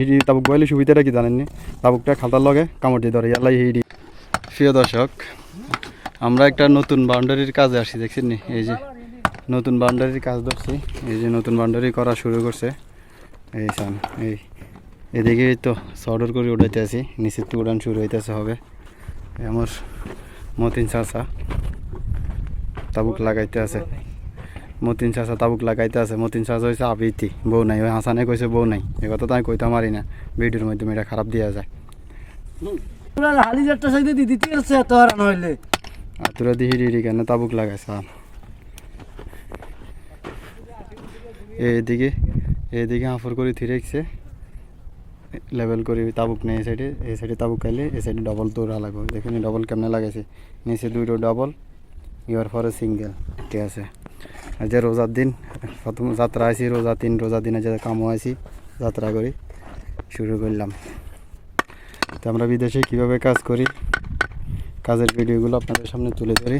হিডি তাবুক বইলে সুবিধাটা কি জানেননি? তাবুকটা খাতার লগে কামড় দিয়ে ধরে ইয়ালাই হিডি। প্রিয় দর্শক, আমরা একটা নতুন বাউন্ডারির কাজে আসি, দেখছেন নি? এই যে নতুন বাউন্ডারির কাজ ধরছি, এই যে নতুন বাউন্ডারি করা শুরু করছে। এই সান এই এদিকে তো সর্ডার করে উঠাইতে আছি, নিচের তো উড়ান শুরু হইতেছে হবে। আমার মতিন চাষা তাবুক লাগাইতে আছে, মতিন চাষা তাবুক লাগাইতে আছে। মতিন চাষা হয়েছে আবৃত্তি, বউ নাই। ওই হাসানে কইছে বউ নাই, এ কথা তো আমি কইতে পারি না, ভিডিওর মাধ্যমে এটা খারাপ দেওয়া যায়। আর তোরা দি হিডি কেন তাবুক লাগাইছ? এইদিকে আফর করে থিরে রেখছে, লেভেল করে তাবুক নেই। এই সাইডে তাবুক খাইলে এই সাইডে ডবল তোরা লাগবে। দেখুন ডবল কেমনে লাগাইছে, নিচে দুইটো ডবল, ইয়ার পরে সিঙ্গেল, ঠিক আছে। আর যে রোজার দিন প্রথম যাত্রা আইসি, রোজার দিনে যে কামও আইসি, যাত্রা করি শুরু করলাম। তো আমরা বিদেশে কীভাবে কাজ করি, কাজের ভিডিওগুলো আপনাদের সামনে তুলে ধরি।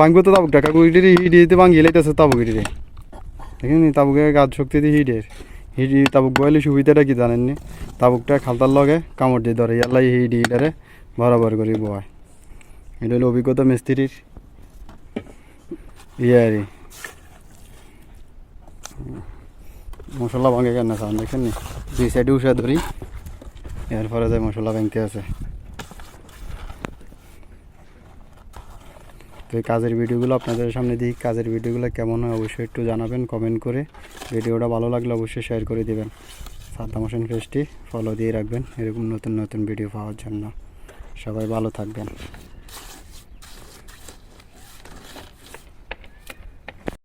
ভাঙবো তো তাবুকটা, কাকু হিডিতে ভাঙিয়ে লাইতেছে তাবুক হিডিরে। দেখেন তাবুকের গাছ শক্তি দিয়ে হিডি তাবুক বইলে সুবিধাটা কি জানেননি? তাবুকটা খালতার লগে কামড় দিয়ে ধরে ইয়ালাই হিডিটারে বরাবর করে বয়। এটা হলো অভিজ্ঞতা মিস্ত্রির ইয়ারি। মশলা ভাঙে কেন সাউন্ড দেখেন নি? দুই সাইডে উষা ধরি, এরপরে যায় মশলা ভাঙতে আছে। তো এই কাজের ভিডিওগুলো আপনাদের সামনে দিই, কাজের ভিডিওগুলো কেমন হয় অবশ্যই একটু জানাবেন কমেন্ট করে। ভিডিওটা ভালো লাগলে অবশ্যই শেয়ার করে দেবেন। সাদ্দাম হোসেন পেজটি ফলো দিয়ে রাখবেন এরকম নতুন নতুন ভিডিও পাওয়ার জন্য। সবাই ভালো থাকবেন।